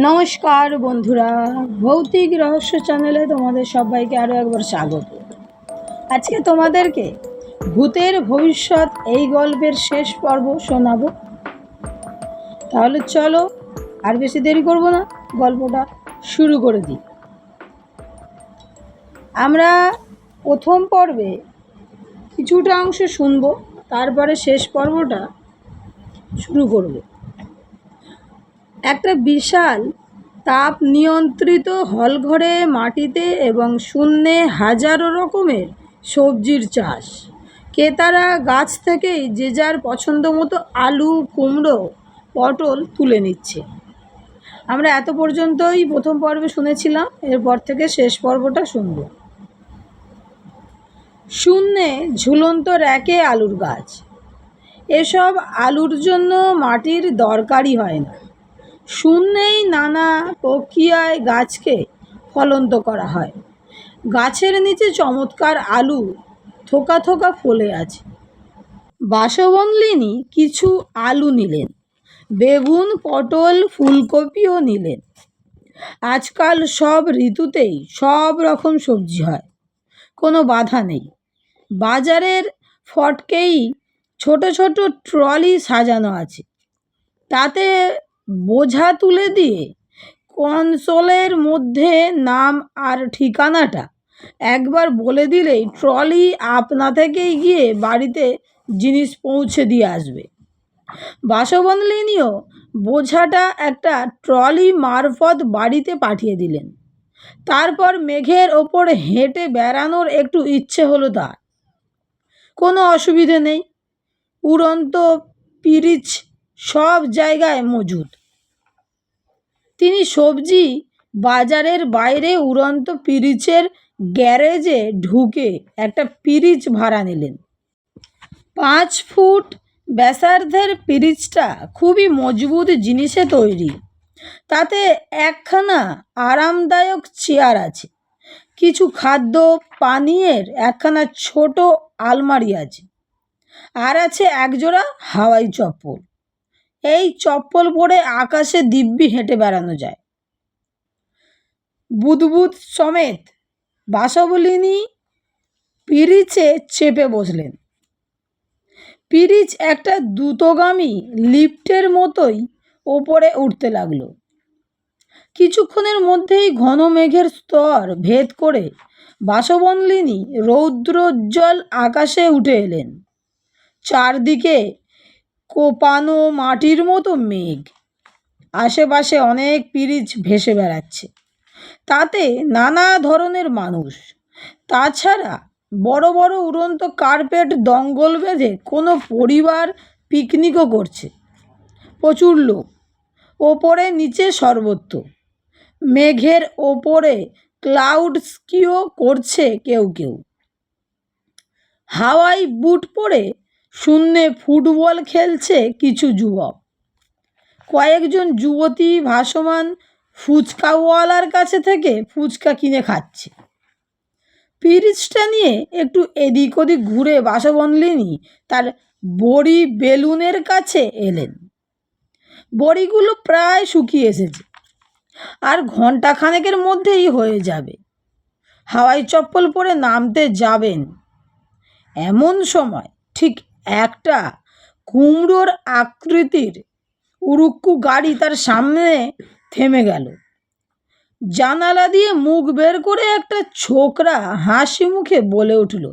নমস্কার বন্ধুরা, ভৌতিক রহস্য চ্যানেলে তোমাদের সবাইকে আরও একবার স্বাগত। আজকে তোমাদেরকে ভূতের ভবিষ্যৎ এই গল্পের শেষ পর্ব শোনাবো। তাহলে চলো আর বেশি দেরি করব না, গল্পটা শুরু করে দিই। আমরা প্রথম পর্বে কিছুটা অংশ শুনবো, তারপরে শেষ পর্বটা শুরু করব। একটা বিশাল তাপ নিয়ন্ত্রিত হলঘরে মাটিতে এবং শূন্যে হাজারো রকমের সবজির চাষ। ক্রেতারা গাছ থেকেই যে যার পছন্দ মতো আলু, কুমড়ো, পটল তুলে নিচ্ছে। আমরা এত পর্যন্তই প্রথম পর্বে শুনেছিলাম, এরপর থেকে শেষ পর্বটা শুনব। শূন্যে ঝুলন্ত র্যাকে আলুর গাছ। এসব আলুর জন্য মাটির দরকারই হয় না, শূন্যেই নানা প্রক্রিয়ায় গাছকে ফলন্ত করা হয়। গাছের নিচে চমৎকার আলু থোকা থোকা ফলে আছে। বাসবনলিনী কিছু আলু নিলেন, বেগুন, পটল, ফুলকপিও নিলেন। আজকাল সব ঋতুতেই সব রকম সবজি হয়, কোনো বাধা নেই। বাজারের ফটকেই ছোট ছোট ট্রলি সাজানো আছে, তাতে বোঝা তুলে দিয়ে কনসোলের মধ্যে নাম আর ঠিকানাটা একবার বলে দিলেই ট্রলি আপনা থেকেই গিয়ে বাড়িতে জিনিস পৌঁছে দিয়ে আসবে। বাসবনলিনীও বোঝাটা একটা ট্রলি মারফত বাড়িতে পাঠিয়ে দিলেন। তারপর মেঘের ওপর হেঁটে বেড়ানোর একটু ইচ্ছে হলো তার। কোনো অসুবিধে নেই, উড়ন্ত পিরিচ সব জায়গায় মজুদ। তিনি সবজি বাজারের বাইরে উড়ন্ত পিরিচের গ্যারেজে ঢুকে একটা পিরিচ ভাড়া নিলেন। 5 ফুট ব্যাসার্ধের পিরিচটা খুবই মজবুত জিনিসে তৈরি। তাতে একখানা আরামদায়ক চেয়ার আছে, কিছু খাদ্য পানীয়ের একখানা ছোট আলমারি আছে, আর আছে একজোড়া হাওয়াই চপ্পল। এই চপ্পল পরে আকাশে দিব্যি হেঁটে বেড়ানো যায়। বুদবুদ সমেত বাসবলিনী পিরিচে চেপে বসলেন। পিরিচ একটা দ্রুতগামী লিফটের মতোই ওপরে উঠতে লাগলো। কিছুক্ষণের মধ্যেই ঘন মেঘের স্তর ভেদ করে বাসবনলিনী রৌদ্রোজ্জ্বল আকাশে উঠে এলেন। চারদিকে কোপানো মাটির মতো মেঘ, আশেপাশে অনেক পিরিচ ভেসে বেড়াচ্ছে, তাতে নানা ধরনের মানুষ। তাছাড়া বড় বড় উড়ন্ত কার্পেট দঙ্গল বেঁধে কোনো পরিবার পিকনিকও করছে। প্রচুর লোক, ওপরে নিচে সর্বত্র। মেঘের ওপরে ক্লাউড স্কিও করছে কেউ কেউ। হাওয়াই বুট পরে শূন্যে ফুটবল খেলছে কিছু যুবক। কয়েকজন যুবতী ভাসমান ফুচকাওয়ালার কাছে থেকে ফুচকা কিনে খাচ্ছে। পিরিচটা নিয়ে একটু এদিক ওদিক ঘুরে বাসবনলিনী তার বড়ি বেলুনের কাছে এলেন। বড়িগুলো প্রায় শুকিয়ে এসেছে, আর ঘণ্টাখানেকের মধ্যেই হয়ে যাবে। হাওয়াই চপ্পল পরে নামতে যাবেন, এমন সময় ঠিক একটা কুমড়োর আকৃতির উড়ুক্কু গাড়ি তার সামনে থেমে গেল। জানালা দিয়ে মুখ বের করে একটা ছোকরা হাসি মুখে বলে উঠল,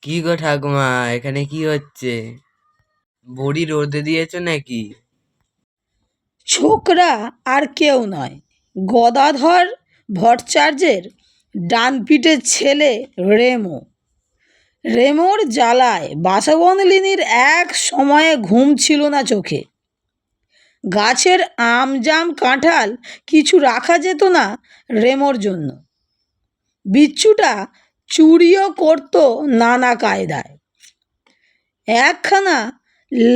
কি গো ঠাকুমা, এখানে কি হচ্ছে? বড়ি রোদে দিয়েছো নাকি? ছোকরা আর কেউ নয়, গদাধর ভট্টাচার্যের ডান পিঠের ছেলে রেমো। রেমোর জ্বালায় বাসবনলিনীর এক সময়ে ঘুম ছিল না চোখে। গাছের আম, জাম, কাঁঠাল কিছু রাখা যেত না রেমোর জন্য। বিচ্ছুটা চুরিও করত নানা কায়দায়। একখানা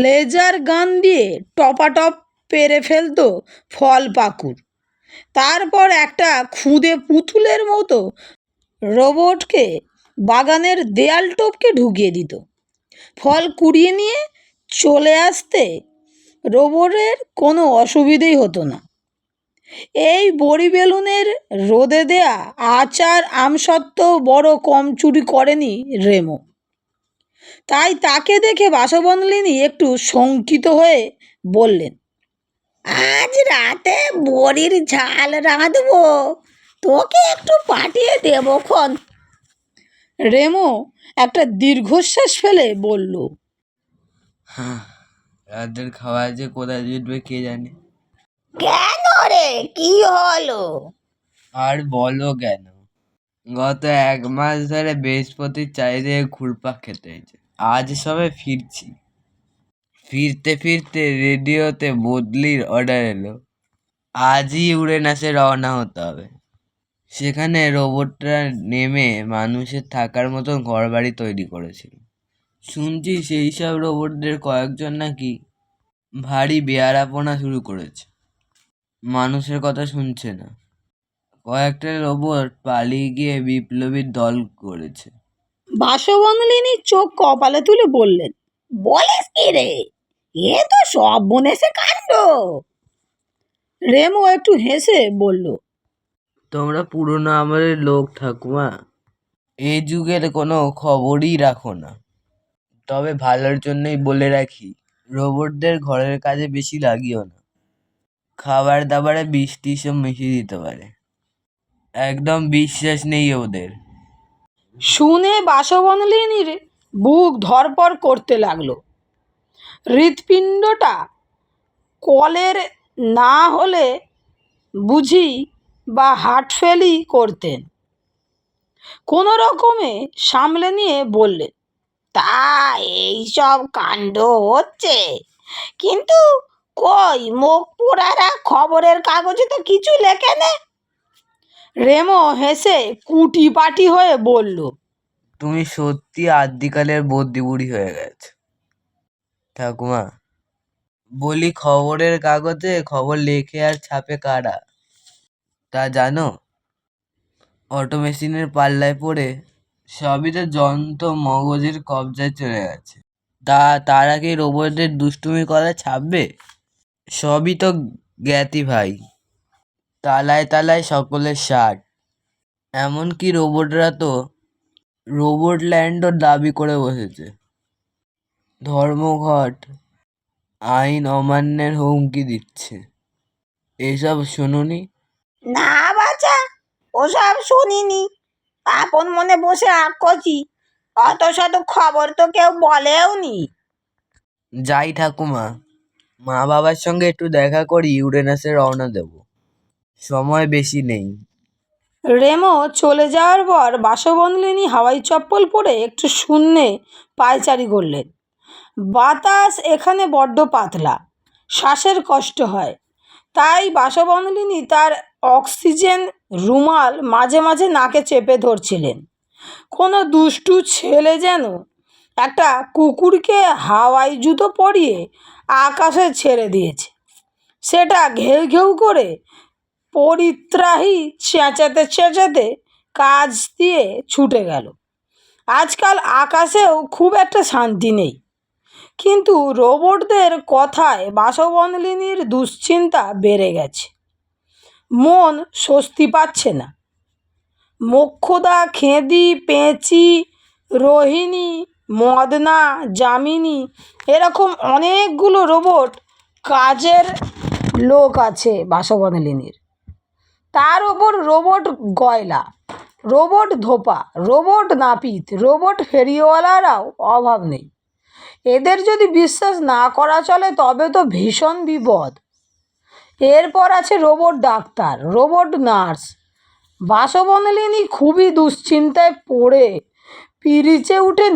লেজার গান দিয়ে টপাটপ পেরে ফেলত ফল পাকুড়। তারপর একটা খুদে পুতুলের মতো রোবটকে বাগানের দেয়াল টপকে ঢুকিয়ে দিত। ফল কুড়িয়ে নিয়ে চলে আসতে রোবটের কোনো অসুবিধেই হতো না। এই বড়ি বেলুনের রোদে দেয়া আচার আমসত্ত্বেও বড় কম চুরি করেনি রেমো। তাই তাকে দেখে বাসবনলিনী একটু শঙ্কিত হয়ে বললেন, আজ রাতে বড়ির ঝাল রাঁধবো, তোকে একটু পাঠিয়ে দেবো খন। রেমো একটা দীর্ঘশ্বাস ফেলে বলল, হ্যাঁ, রাতের খাবার যে কোথায় জুটবে কে জানে। কেন রে, কি হলো? আর বলো কেন, গত 1 মাস ধরে বৃহস্পতির চারিদিকে ঘুরপাক খেতে হয়েছে। আজ সবে ফিরছি। ফিরতে ফিরতে রেডিওতে বদলির অর্ডার এলো। আজই ইউরেনাসে রওনা হতে হবে। সেখানে রোবটরা নেমে মানুষের থাকার মতন ঘরবাড়ি তৈরি করেছিল। শুনছি সেই সব রোবটদের কয়েকজন নাকি ভারী বেয়ারাপনা শুরু করেছে, মানুষের কথা শুনছে না। কয়েকটা রোবট পালিয়ে গিয়ে বিপ্লবীর দল করেছে। বাসবনলিনী চোখ কপালে তুলে বললেন, বলিস কি রে, এ তো সব বনেছে কাণ্ড। রেমো একটু হেসে বলল, তোমরা পুরনো আমলের লোক ঠাকুমা, এই যুগের কোনো খবরই রাখো না। তবে ভালোর জন্যই বলে রাখি, রোবটদের ঘরের কাজে বেশি লাগিও না। খাবার দাবারে বৃষ্টি সব মিশিয়ে দিতে পারে। একদম বিশ্বাস নেই ওদের। শুনে বাসবনলিনীর বুক ধড়ফড় করতে লাগলো। হৃৎপিণ্ডটা কলের না হলে বুঝি বা হার্ট ফেলই করতেন। কোনো রকমে সামলে নিয়ে বললেন, তা এইসব কাণ্ড হচ্ছে, কিন্তু কই মুখ পোড়ারা খবরের কাগজে তো কিছু লেখে নে। রেমো হেসে কুটি পাটি হয়ে বলল, তুমি সত্যি আদ্যিকালের বদ্যি বুড়ি হয়ে গেছে ঠাকুমা। বলি, খবরের কাগজে খবর লেখে আর ছাপে কারা তা জানো? অটোমেশিনের পাল্লায় পড়ে সবই তো যন্ত্র মগজের কবজায় চলে গেছে। তারা কি রোবটদের দুষ্টুমি করা ছাপবে? সবই তো জ্ঞাতি ভাই, তালায় তালায় সকলের ষাট। এমনকি রোবটরা তো রোবট ল্যান্ডও দাবি করে বসেছে। ধর্মঘট, আইন অমান্যের হুমকি দিচ্ছে। এসব শুনুনি? না বাছা, ওসব শুনিনি। আপন মনে বসে আঁকছি, অত শত খবর তো কেউ বলেও নি। যাই ঠাকুমা, মা বাবার সঙ্গে একটু দেখা করি, ইউরেনাসে রওনা দেব। সময় বেশি নেই। রেমো চলে যাওয়ার পর বাসবনলিনী হাওয়াই চপ্পল পরে একটু শূন্যে পায়চারি করলেন। বাতাস এখানে বড্ড পাতলা, শ্বাসের কষ্ট হয়। তাই বাসবনলিনী তার অক্সিজেন রুমাল মাঝে মাঝে নাকে চেপে ধরছিলেন। কোনো দুষ্টু ছেলে যেন একটা কুকুরকে হাওয়াই জুতো পরিয়ে আকাশে ছেড়ে দিয়েছে। সেটা ঘেউ ঘেউ করে পরিত্রাহী চেঁচাতে চেঁচাতে কাজ দিয়ে ছুটে গেল। আজকাল আকাশেও খুব একটা শান্তি নেই। কিন্তু রোবটদের কথায় বাসবনলিনীর দুশ্চিন্তা বেড়ে গেছে। মন স্বস্তি পাচ্ছে না। মোক্ষদা, খেদি, পেঁচি, রোহিণী, মদনা, যামিনী, এরকম অনেকগুলো রোবট কাজের লোক আছে বাসবনলিনীর। তার ওপর রোবট গয়লা, রোবট ধোপা, রোবট নাপিত, রোবট ফেরিওয়ালারাও অভাব নেই। এদের যদি বিশ্বাস না করা চলে তবে তো ভীষণ বিপদ। এরপর আছে রোবট ডাক্তার, রোবট নার্স। বাসবনলিনী খুবই দুশ্চিন্তায় পড়ে পিরিচে উঠে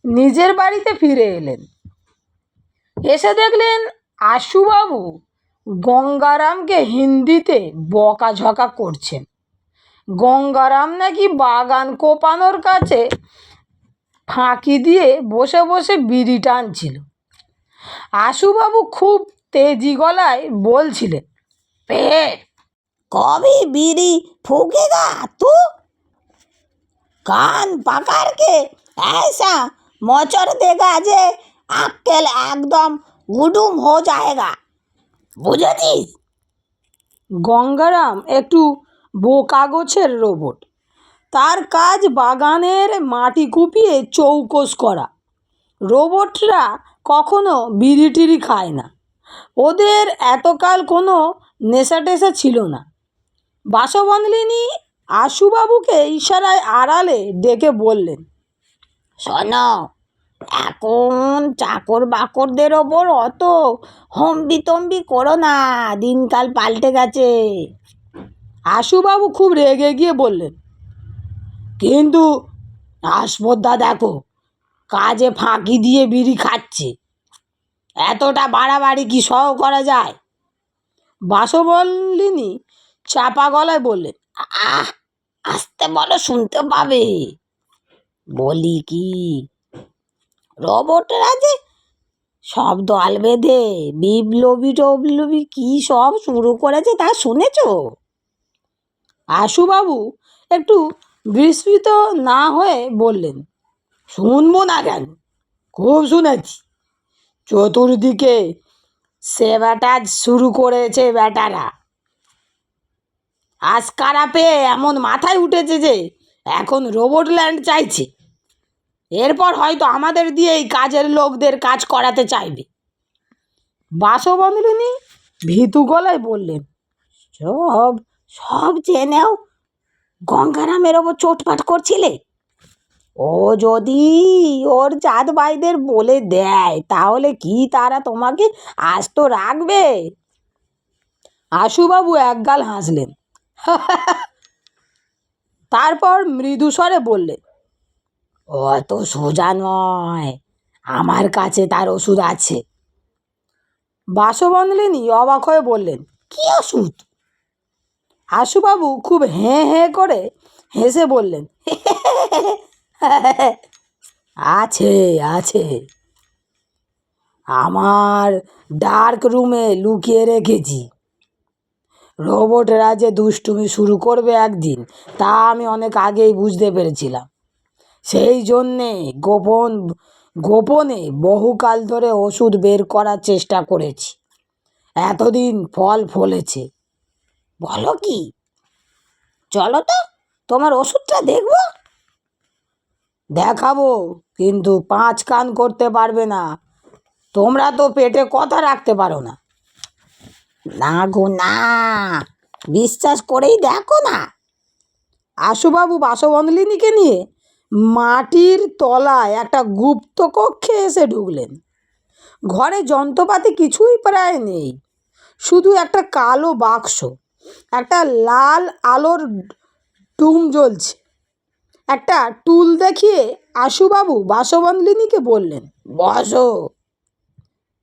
নিজের বাড়িতে ফিরে এলেন। এসে দেখলেন আশুবাবু গঙ্গারামকে হিন্দিতে বকাঝকা করছেন। গঙ্গারাম নাকি বাগান কোপানোর কাছে ফাঁকি দিয়ে বসে বসে বিড়ি টানছিল। আশুবাবু খুব তেজি গলায় বলছিলেন, পেট কবি বিড়ি फूकेगा तू? कान पकड़ के ऐसा मोचर देगा जे अक्केल एकदम गुडुम हो जाएगा, বুঝেছিস? গঙ্গারাম একটু বোকা গোছের রোবট। তার কাজ বাগানের মাটি কুপিয়ে চৌকস করা। রোবটরা কখনো বিড়ি টিড়ি খায় না, ওদের এতকাল কোনো নেশা টেশা ছিল না। বাসবন্ধলিনী আশুবাবুকে ইশারায় আড়ালে ডেকে বললেন, শোনো, এখন চাকর বাকরদের ওপর অত হম্বিতম্বি করো না, দিনকাল পাল্টে গেছে। আশুবাবু খুব রেগে গিয়ে বললেন, কিন্তু আসপদ্দা দেখো, কাজে ফাঁকি দিয়ে বিড়ি খাচ্ছে, এতটা বাড়াবাড়ি কি সহ করা যায়? বাসবল্লিনী চাপা গলায় বললেন, আহ, আস্তে বলো, শুনতে পাবে। বলি কি, রোবটরা যে সব দল বেঁধে বিপ্লবী টবলবী কি সব শুরু করেছে তা শুনেছ? আশুবাবু একটু বিস্মিত না হয়ে বললেন, শুনবো না কেন, খুব শুনেছি। চতুর্দিকে সেবাটাজ শুরু করেছে বেটারা। আজকারা পেয়ে এমন মাথায় উঠেছে যে এখন রোবট ল্যান্ড চাইছে। এরপর হয়তো আমাদের দিয়েই কাজের লোকদের কাজ করাতে চাইবে। বাসবন্ধলিনী ভীতু গলায় বললেন, সব সব জেনেও গঙ্গারামের ওপর চোটপাট করছিলে? ও যদি ওর জাত ভাইদের বলে দেয় তাহলে কি তারা তোমাকে আস্ত রাখবে? আশুবাবু একগাল হাসলেন, তারপর মৃদু স্বরে বললেন, অত সোজা নয়, আমার কাছে তার ওষুধ আছে। বাসবন্ধলিনী অবাক হয়ে বললেন, কি ওষুধ? আশুবাবু খুব হেঁ হেঁ করে হেসে বললেন, আছে আছে, আমার ডার্ক রুমে লুকিয়ে রেখেছি। রোবটরা যে দুষ্টুমি শুরু করবে একদিন, তা আমি অনেক আগেই বুঝতে পেরেছিলাম। সেই জন্যে গোপনে বহুকাল ধরে ওষুধ বের করার চেষ্টা করেছি। এতদিন ফল ফলেছে। বলো কি, চলো তো, তোমার ওষুধটা দেখবো। দেখাবো, কিন্তু 5 কান করতে পারবে না। তোমরা তো পেটে কথা রাখতে পারো না। না গো না, বিশ্বাস করেই দেখো না। আশুবাবু বাসবন্ধলিনীকে নিয়ে মাটির তলায় একটা গুপ্ত কক্ষে এসে ঢুকলেন। ঘরে যন্ত্রপাতি কিছুই প্রায় নেই, শুধু একটা কালো বাক্স, একটা লাল আলোর টুম জ্বলছে। একটা টুল দেখিয়ে আশুবাবু বাসবন্ধলিনীকে বললেন, বসো,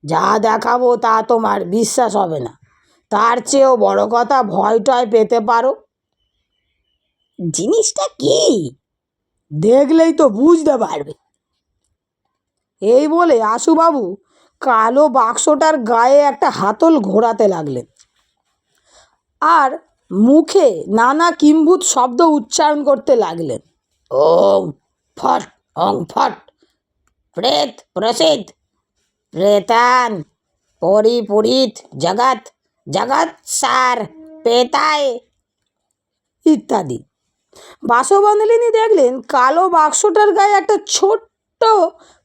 যা দেখাবো তা তোমার বিশ্বাস হবে না, তার চেয়েও বড় কথা, ভয় টয় পেতে পারো। জিনিসটা কি, দেখলেই তো বুঝতে পারবে। এই বলে আশুবাবু কালো বাক্সটার গায়ে একটা হাতল ঘোরাতে লাগলেন আর মুখে নানা কিম্ভূত শব্দ উচ্চারণ করতে লাগলেন। ওং ফট, অং ফট, প্রেত প্রসিদ, প্রেতান পরিপুরিত জগৎ, জগৎ সার পেতায়, ইত্যাদি। বাসবন্ধলিনী দেখলেন কালো বাক্সটার গায়ে একটা ছোট্ট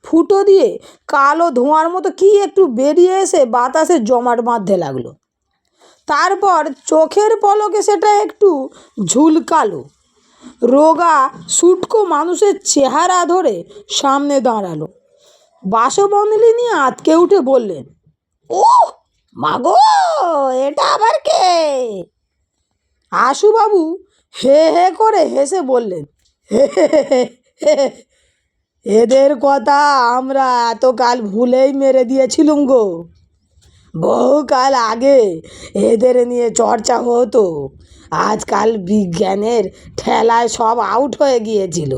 ফুটো দিয়ে কালো ধোঁয়ার মতো কি একটু বেরিয়ে এসে বাতাসে জমাট বাঁধতে লাগলো। তারপর চোখের পলকে সেটা একটু ঝুলকালো, রোগা শুটকো মানুষের চেহারা ধরে সামনে দাঁড়ালো। বাসবন্ধলিনী আঁতকে উঠে বললেন, ও মাগো, এটা আবার কে? আশুবাবু হে হে করে হেসে বললেন, এদের কথা আমরা এতকাল ভুলেই মেরে দিয়েছিলুম গো। বহুকাল আগে এদের নিয়ে চর্চা হতো, আজকাল বিজ্ঞানের ঠেলায় সব আউট হয়ে গিয়েছিল।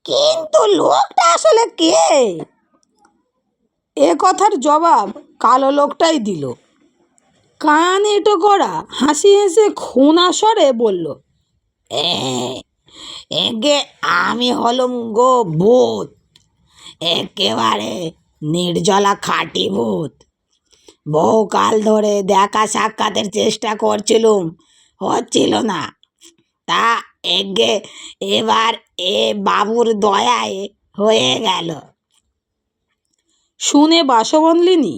কিন্তু লোকটা আসলে কে? এ কথার জবাব কালো লোকটাই দিল। কান এঁটো করা হাসি হেসে খোনা স্বরে বলল, একে আমি হলুম গো ভূত, একেবারে নির্জলা খাঁটি ভূত। বহুকাল ধরে দেখা সাক্ষাতের চেষ্টা করছিলুম, হচ্ছিল না। তা এগে এবার এ বাবুর দয়ায় হয়ে গেল। শুনে বাসবনলিনী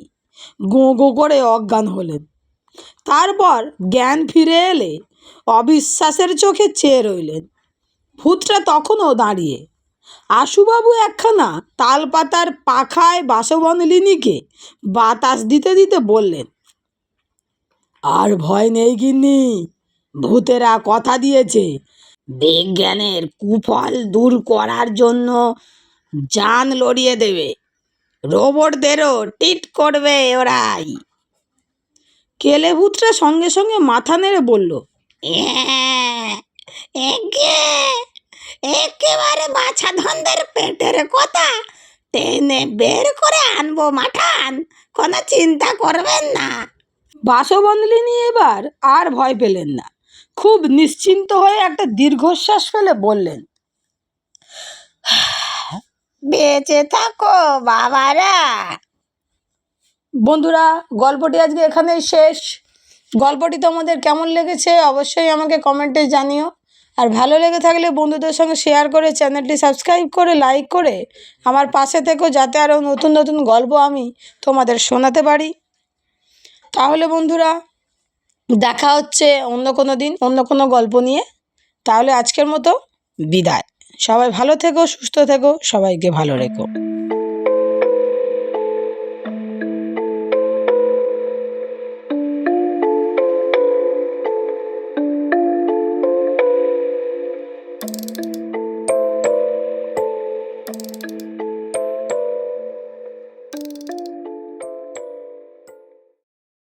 গো গো করে অজ্ঞান হলেন। তারপর জ্ঞান ফিরে এলে অবিশ্বাসের চোখে চেয়ে রইলেন। ভূতটা তখনও দাঁড়িয়ে। আশুবাবু একখানা তালপাতার পাখায় বাসবনলিনীকে বাতাস দিতে দিতে বললেন, আর ভয় নেই গিন্নি, ভূতেরা কথা দিয়েছে বিজ্ঞানের কুফল দূর করার জন্য জান লড়িয়ে দেবে, রোবটদেরও টিট করবে ওরাই। কেলে ভূতটা সঙ্গে সঙ্গে মাথা নেড়ে বলল, একেবারে বাছা ধন্দের পেটের কথা টেনে বের করে আনবো মাঠান, কোনো চিন্তা করবেন না। বাসবনলিনী এবার আর ভয় পেলেন না। খুব নিশ্চিন্ত হয়ে একটা দীর্ঘশ্বাস ফেলে বললেন, বেঁচে থাকো বাবারা। বন্ধুরা, গল্পটি আজকে এখানেই শেষ। গল্পটি তোমাদের কেমন লেগেছে অবশ্যই আমাকে কমেন্টে জানিও। আর ভালো লেগে থাকলে বন্ধুদের সঙ্গে শেয়ার করে চ্যানেলটি সাবস্ক্রাইব করে লাইক করে আমার পাশে থেকো, যাতে আরও নতুন নতুন গল্প আমি তোমাদের শোনাতে পারি। তাহলে বন্ধুরা, দেখা হচ্ছে অন্য কোনো দিন অন্য কোনো গল্প নিয়ে। তাহলে আজকের মতো বিদায়। সবাই ভালো থেকো, সুস্থ থেকো, সবাইকে ভালো রেখো।